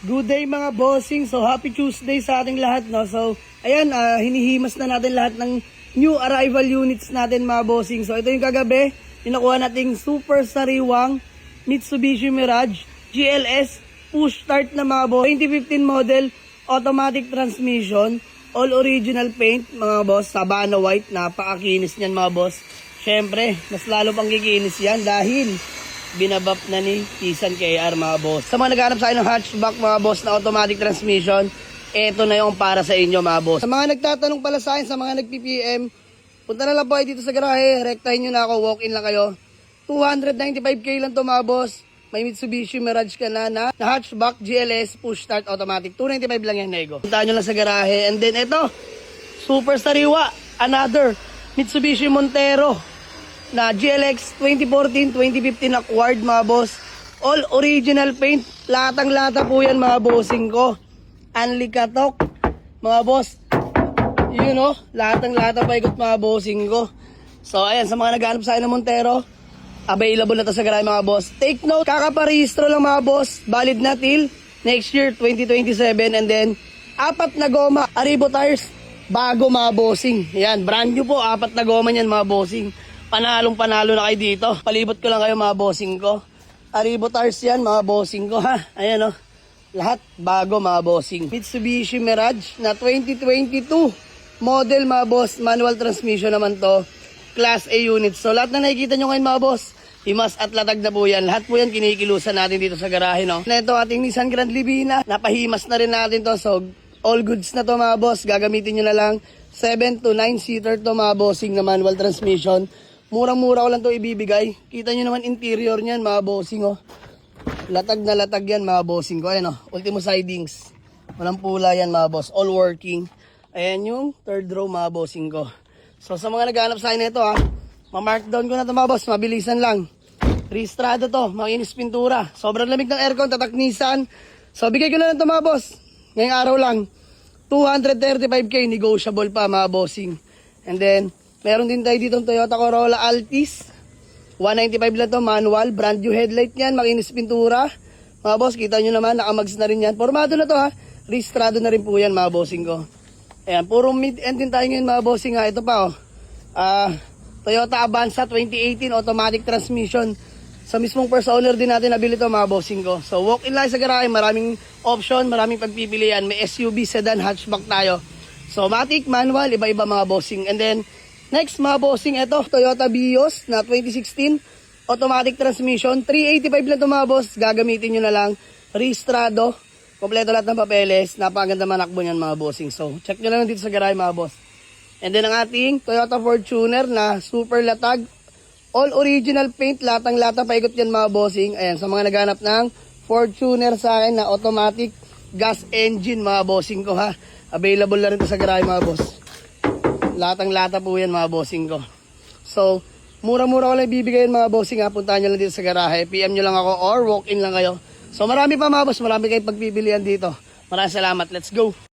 Good day mga bossing. So happy Tuesday sa ating lahat, no. So ayan, hinihimas na natin lahat ng new arrival units natin mga bossing. So ito yung kagabi, pinakuha nating super sariwang Mitsubishi Mirage GLS push start na mga boss. 2015 model, automatic transmission, all original paint mga boss, Sabana white. Napakakinis niyan mga boss. Syempre, mas lalo pang kikinis yan dahil binabap na ni Tisan KR mga boss. Sa mga naghanap sa akin ng hatchback mga boss na automatic transmission, eto na yung para sa inyo mga boss. Sa mga nagtatanong pala sa akin, sa mga nag-PPM, punta na lang po dito sa garahe, rektahin nyo na ako, walk-in lang kayo. 295k lang to mga boss. May Mitsubishi Mirage ka na hatchback GLS push start automatic. 295 lang yan, nego. Punta nyo lang sa garahe. And then eto, super sariwa, another Mitsubishi Montero na GLX 2014-2015 acquired mga boss. All original paint. Latang-lata po yan mga bossing ko. Unli katok mga boss. You know, latang-lata pa ikot mga bossing ko. So ayan, sa mga naghanap sa akin ng Montero, available na to sa garahe mga boss. Take note, kakaparehistro lang mga boss. Valid na till next year 2027. And then 4 na goma, Arribo tires, bago mga bossing. Ayan, brand new po, 4 na goma yan mga bossing. Panalong panalo na kayo dito. Palibot ko lang kayo mga bossing ko. Arribo tires yan mga bossing ko ha. Ayan o. Lahat bago mga bossing. Mitsubishi Mirage na 2022 model mga boss. Manual transmission naman to. Class A unit. So lahat na nakikita nyo ngayon mga boss, himas at latag na po yan. Lahat po yan kinikilusan natin dito sa garahe, no. Na ito ating Nissan Grand Livina. Napahimas na rin natin to. So all goods na to mga boss. Gagamitin nyo na lang. 7 to 9 seater to mga bossing na manual transmission. Murang-mura ko lang to ibibigay. Kita nyo naman interior niyan mga bossing, oh. Latag na latag yan mga bossing ko. Ayan, oh. Ultimo sidings. Walang pula yan mga boss. All working. Ayan yung third row mga bossing ko. So sa mga naghanap sa akin ito ha, ma-markdown ko na to mga boss. Mabilisan lang. Registrado to. Makinis pintura. Sobrang lamig ng aircon. Tataknisan. So bigay ko na lang to mga boss. Ngayong araw lang. 235k. Negotiable pa mga bossing. And then meron din tayo dito Toyota Corolla Altis. 195 lang to, manual. Brand new headlight yan, makinis pintura. Mga boss, kita nyo naman, nakamags na rin yan. Formado na to ha. Registrado na rin po yan mga bossing ko. Ayan, puro mid-end din tayo ngayon mga bossing ha. Ito pa oh. Toyota Avanza 2018 automatic transmission. Sa mismong first owner din natin nabili to mga bossing ko. So walk-in lang sa garahe, maraming option, maraming pagpipilian. May SUV, sedan, hatchback tayo. So matic, manual, iba-iba mga bossing. And then next mga bossing, ito Toyota Vios na 2016 automatic transmission. 385 lang ito mga boss. Gagamitin nyo na lang. Registrado. Kompleto lahat ng papeles. Napakaganda manakbo niyan mga bossing. So check nyo lang dito sa garahe mga boss. And then ang ating Toyota Fortuner na super latag. All original paint. Latang-lata paikot yan mga bossing. Ayan, sa mga naghanap ng Fortuner sa akin na automatic gas engine mga bossing ko ha. Available na rin ito sa garahe mga boss. Latang-lata po yan mga bossing ko. So, mura-mura ko lang ibibigay mga bossing ha. Puntahan nyo lang dito sa garahe. PM nyo lang ako or walk-in lang kayo. So, marami pa mga boss. Marami kayong pagpipilian dito. Maraming salamat. Let's go!